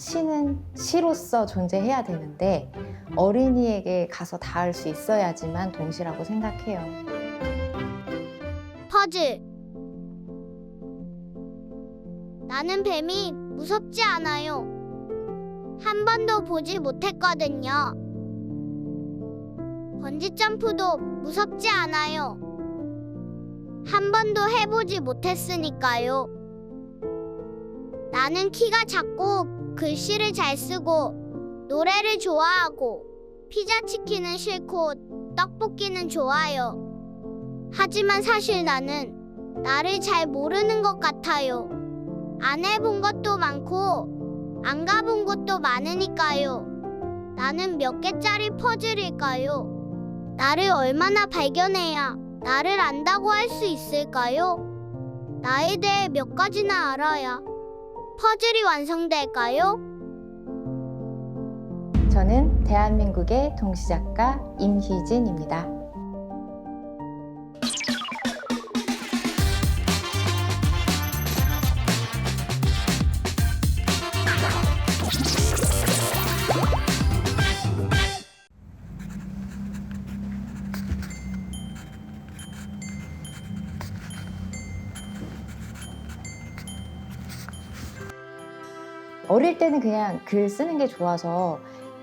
시는 시로서 존재해야 되는데 어린이에게 가서 닿을 수 있어야지만 동시라고 생각해요. 퍼즐. 나는 뱀이 무섭지 않아요. 한 번도 보지 못했거든요. 번지점프도 무섭지 않아요. 한 번도 해보지 못했으니까요. 나는 키가 작고 글씨를 잘 쓰고 노래를 좋아하고 피자치킨은 싫고 떡볶이는 좋아요. 하지만 사실 나는 나를 잘 모르는 것 같아요. 안 해본 것도 많고 안 가본 곳도 많으니까요. 나는 몇 개짜리 퍼즐일까요? 나를 얼마나 발견해야 나를 안다고 할 수 있을까요? 나에 대해 몇 가지나 알아야 퍼즐이 완성될까요? 저는 대한민국의 동시작가 임희진입니다. 어릴 때는 그냥 글 쓰는 게 좋아서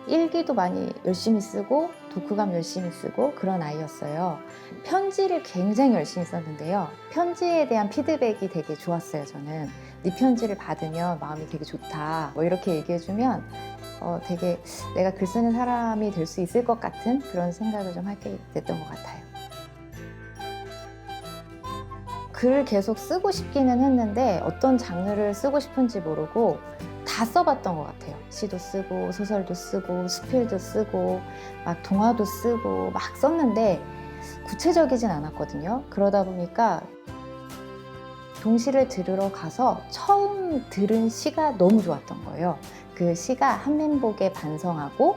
일기도 많이 열심히 쓰고 독후감 열심히 쓰고 그런 아이였어요. 편지를 굉장히 열심히 썼는데요. 편지에 대한 피드백이 되게 좋았어요. 저는 네 편지를 받으면 마음이 되게 좋다 뭐 이렇게 얘기해주면 되게 내가 글 쓰는 사람이 될 수 있을 것 같은 그런 생각을 좀 하게 됐던 것 같아요. 글을 계속 쓰고 싶기는 했는데 어떤 장르를 쓰고 싶은지 모르고 다 써봤던 것 같아요. 시도 쓰고 소설도 쓰고 수필도 쓰고 막 동화도 쓰고 막 썼는데 구체적이진 않았거든요. 그러다 보니까 동시를 들으러 가서 처음 들은 시가 너무 좋았던 거예요. 그 시가 한민복의 반성하고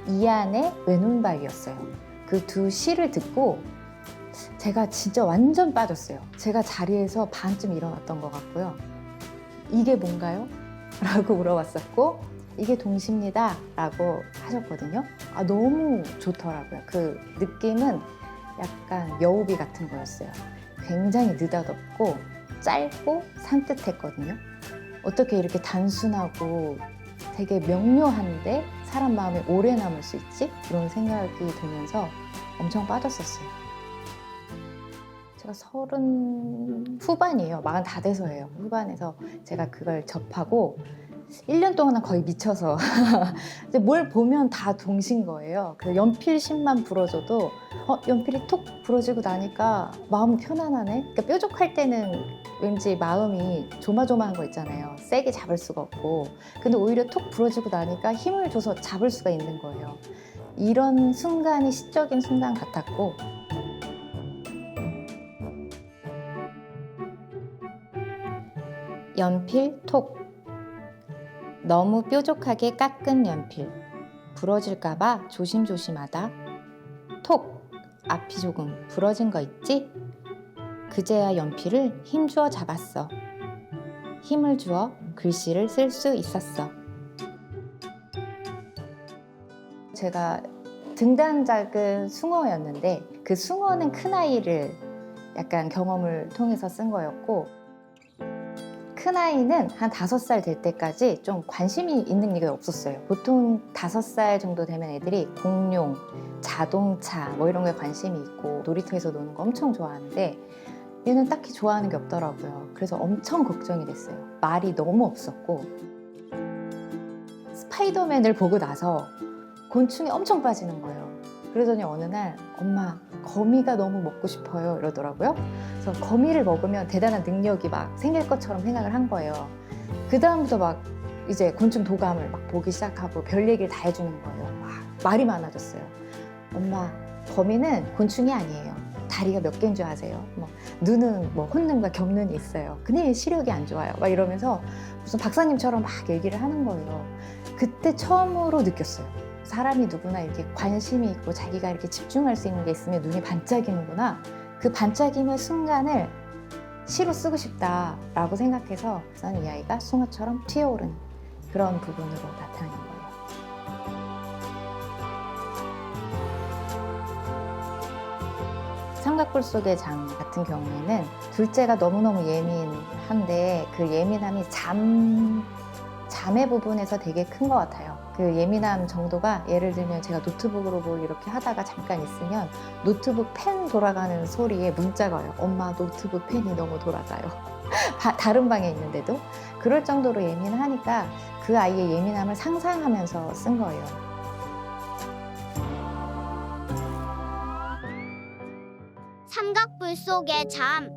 이안의 외눈박이였어요. 그 두 시를 듣고 제가 진짜 완전 빠졌어요. 제가 자리에서 반쯤 일어났던 것 같고요. 이게 뭔가요? 라고 물어봤었고 이게 동시입니다 라고 하셨거든요. 너무 좋더라고요. 그 느낌은 약간 여우비 같은 거였어요. 굉장히 느닷없고 짧고 산뜻했거든요. 어떻게 이렇게 단순하고 되게 명료한데 사람 마음에 오래 남을 수 있지? 이런 생각이 들면서 엄청 빠졌었어요. 제가 30 후반이에요. 40 다 돼서예요. 후반에서 제가 그걸 접하고 1년 동안은 거의 미쳐서 뭘 보면 다 동시인 거예요. 그래서 연필심만 불어줘도 연필이 톡 부러지고 나니까 마음이 편안하네. 그러니까 뾰족할 때는 왠지 마음이 조마조마한 거 있잖아요. 세게 잡을 수가 없고. 근데 오히려 톡 부러지고 나니까 힘을 줘서 잡을 수가 있는 거예요. 이런 순간이 시적인 순간 같았고 연필 톡. 너무 뾰족하게 깎은 연필. 부러질까봐 조심조심하다. 톡. 앞이 조금 부러진 거 있지? 그제야 연필을 힘주어 잡았어. 힘을 주어 글씨를 쓸 수 있었어. 제가 등단작은 숭어였는데 그 숭어는 큰아이를 약간 경험을 통해서 쓴 거였고 큰아이는 한 5살 될 때까지 좀 관심이 있는 게 없었어요. 보통 5살 정도 되면 애들이 공룡, 자동차 뭐 이런 거에 관심이 있고 놀이터에서 노는 거 엄청 좋아하는데 얘는 딱히 좋아하는 게 없더라고요. 그래서 엄청 걱정이 됐어요. 말이 너무 없었고 스파이더맨을 보고 나서 곤충에 엄청 빠지는 거예요. 그러더니 어느 날 엄마 거미가 너무 먹고 싶어요 이러더라고요. 그래서 거미를 먹으면 대단한 능력이 막 생길 것처럼 생각을 한 거예요. 그 다음부터 막 이제 곤충 도감을 막 보기 시작하고 별 얘기를 다 해주는 거예요. 막 말이 많아졌어요. 엄마 거미는 곤충이 아니에요. 다리가 몇 개인 줄 아세요? 눈은 혼눈과 겹눈이 있어요. 근데 시력이 안 좋아요. 막 이러면서 무슨 박사님처럼 막 얘기를 하는 거예요. 그때 처음으로 느꼈어요. 사람이 누구나 이렇게 관심이 있고 자기가 이렇게 집중할 수 있는 게 있으면 눈이 반짝이는구나. 그 반짝임의 순간을 시로 쓰고 싶다라고 생각해서 나는 이 아이가 숭어처럼 튀어오른 그런 부분으로 나타나는 거예요. 삼각뿔 속의 장 같은 경우에는 둘째가 너무너무 예민한데 그 예민함이 잠의 부분에서 되게 큰 것 같아요. 그 예민함 정도가 예를 들면 제가 노트북으로 뭘 이렇게 하다가 잠깐 있으면 노트북 펜 돌아가는 소리에 문자가 와요. 엄마 노트북 펜이 너무 돌아가요. 다른 방에 있는데도 그럴 정도로 예민하니까 그 아이의 예민함을 상상하면서 쓴 거예요. 삼각뿔 속의 잠.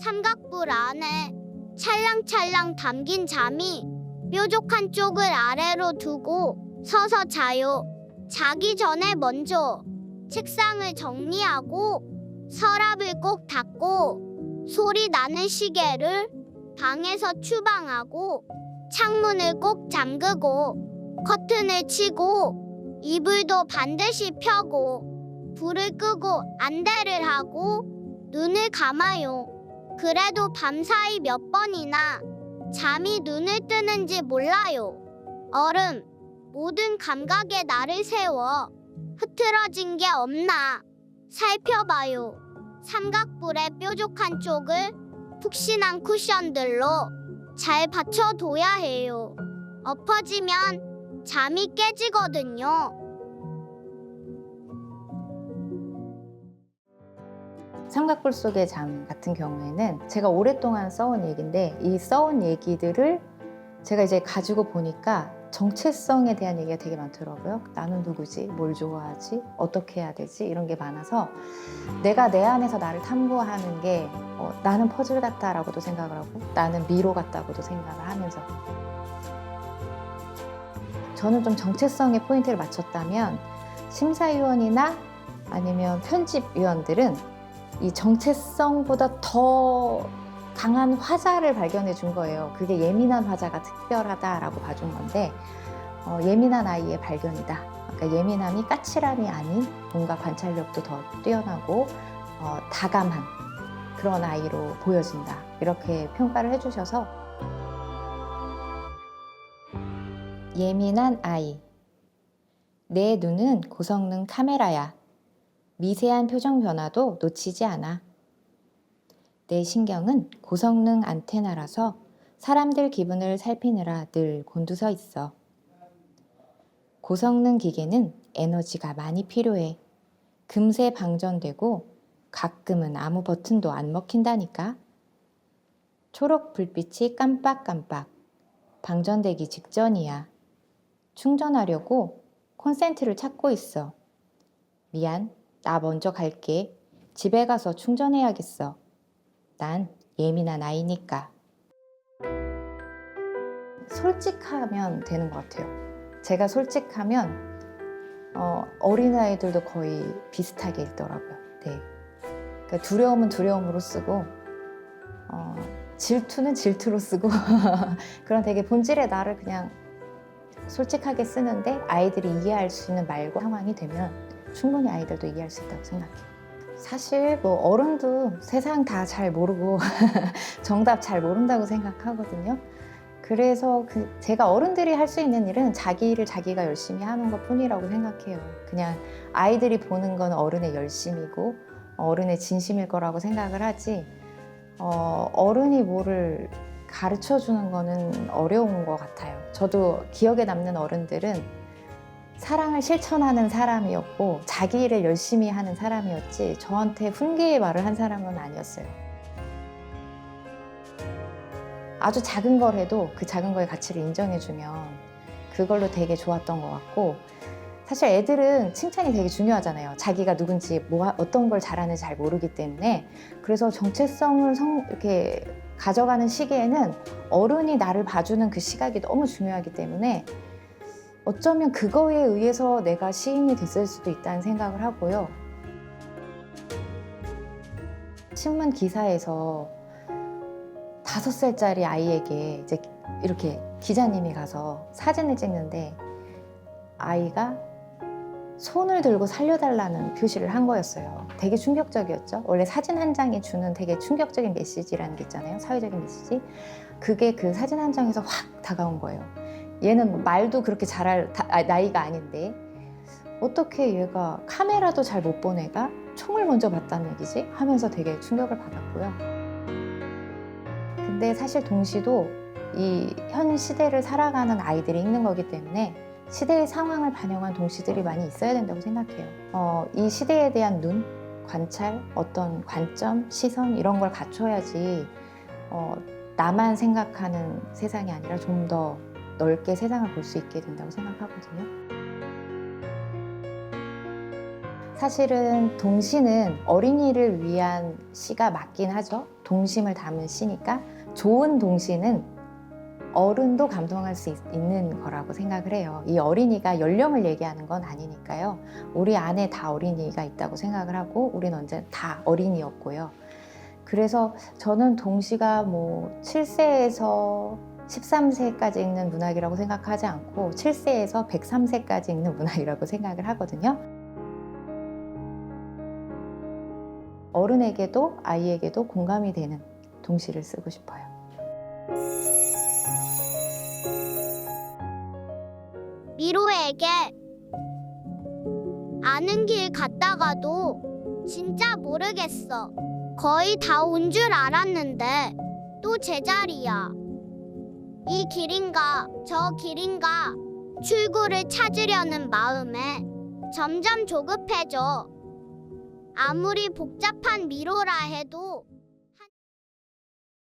삼각뿔 안에 찰랑찰랑 담긴 잠이 뾰족한 쪽을 아래로 두고 서서 자요. 자기 전에 먼저 책상을 정리하고 서랍을 꼭 닫고 소리 나는 시계를 방에서 추방하고 창문을 꼭 잠그고 커튼을 치고 이불도 반드시 펴고 불을 끄고 안대를 하고 눈을 감아요. 그래도 밤사이 몇 번이나 잠이 눈을 뜨는지 몰라요. 얼음, 모든 감각에 나를 세워 흐트러진 게 없나 살펴봐요. 삼각뿔의 뾰족한 쪽을 푹신한 쿠션들로 잘 받쳐둬야 해요. 엎어지면 잠이 깨지거든요. 삼각뿔 속의 잠 같은 경우에는 제가 오랫동안 써온 얘기인데 이 써온 얘기들을 제가 이제 가지고 보니까 정체성에 대한 얘기가 되게 많더라고요. 나는 누구지? 뭘 좋아하지? 어떻게 해야 되지? 이런 게 많아서 내가 내 안에서 나를 탐구하는 게 나는 퍼즐 같다라고도 생각을 하고 나는 미로 같다고도 생각을 하면서 저는 좀 정체성에 포인트를 맞췄다면 심사위원이나 아니면 편집위원들은 이 정체성보다 더 강한 화자를 발견해 준 거예요. 그게 예민한 화자가 특별하다라고 봐준 건데 예민한 아이의 발견이다. 그러니까 예민함이 까칠함이 아닌 뭔가 관찰력도 더 뛰어나고 다감한 그런 아이로 보여진다. 이렇게 평가를 해주셔서 예민한 아이. 내 눈은 고성능 카메라야. 미세한 표정 변화도 놓치지 않아. 내 신경은 고성능 안테나라서 사람들 기분을 살피느라 늘 곤두서 있어. 고성능 기계는 에너지가 많이 필요해. 금세 방전되고 가끔은 아무 버튼도 안 먹힌다니까. 초록 불빛이 깜빡깜빡. 방전되기 직전이야. 충전하려고 콘센트를 찾고 있어. 미안, 나 먼저 갈게. 집에 가서 충전해야겠어. 난 예민한 아이니까. 솔직하면 되는 것 같아요. 제가 솔직하면 어린아이들도 거의 비슷하게 읽더라고요. 네. 그러니까 두려움은 두려움으로 쓰고 질투는 질투로 쓰고 그런 되게 본질의 나를 그냥 솔직하게 쓰는데 아이들이 이해할 수 있는 말과 상황이 되면 충분히 아이들도 이해할 수 있다고 생각해요. 사실 뭐 어른도 세상 다 잘 모르고 정답 잘 모른다고 생각하거든요. 그래서 제가 어른들이 할 수 있는 일은 자기 일을 자기가 열심히 하는 것 뿐이라고 생각해요. 그냥 아이들이 보는 건 어른의 열심이고 어른의 진심일 거라고 생각을 하지 어른이 뭐를 가르쳐 주는 거는 어려운 것 같아요. 저도 기억에 남는 어른들은 사랑을 실천하는 사람이었고 자기 일을 열심히 하는 사람이었지 저한테 훈계의 말을 한 사람은 아니었어요. 아주 작은 걸 해도 그 작은 거의 가치를 인정해주면 그걸로 되게 좋았던 것 같고 사실 애들은 칭찬이 되게 중요하잖아요. 자기가 누군지 어떤 걸 잘하는지 잘 모르기 때문에 그래서 정체성을 이렇게 가져가는 시기에는 어른이 나를 봐주는 그 시각이 너무 중요하기 때문에 어쩌면 그거에 의해서 내가 시인이 됐을 수도 있다는 생각을 하고요. 신문 기사에서 5살짜리 아이에게 이제 이렇게 기자님이 가서 사진을 찍는데 아이가 손을 들고 살려달라는 표시를 한 거였어요. 되게 충격적이었죠. 원래 사진 한 장이 주는 되게 충격적인 메시지라는 게 있잖아요. 사회적인 메시지. 그게 그 사진 한 장에서 확 다가온 거예요. 얘는 말도 그렇게 잘할 나이가 아닌데 어떻게 얘가 카메라도 잘 못 본 애가 총을 먼저 봤다는 얘기지? 하면서 되게 충격을 받았고요. 근데 사실 동시도 이 현 시대를 살아가는 아이들이 읽는 거기 때문에 시대의 상황을 반영한 동시들이 많이 있어야 된다고 생각해요. 이 시대에 대한 눈, 관찰, 어떤 관점, 시선 이런 걸 갖춰야지 나만 생각하는 세상이 아니라 좀 더 넓게 세상을 볼 수 있게 된다고 생각하거든요. 사실은 동시는 어린이를 위한 시가 맞긴 하죠. 동심을 담은 시니까 좋은 동시는 어른도 감동할 수 있는 거라고 생각을 해요. 이 어린이가 연령을 얘기하는 건 아니니까요. 우리 안에 다 어린이가 있다고 생각을 하고 우리는 언제 다 어린이였고요. 그래서 저는 동시가 뭐 7세에서 13세까지 읽는 문학이라고 생각하지 않고 7세에서 103세까지 읽는 문학이라고 생각을 하거든요. 어른에게도 아이에게도 공감이 되는 동시를 쓰고 싶어요. 미로에게 아는 길 갔다가도 진짜 모르겠어. 거의 다 온 줄 알았는데 또 제자리야. 이 길인가 저 길인가 출구를 찾으려는 마음에 점점 조급해져. 아무리 복잡한 미로라 해도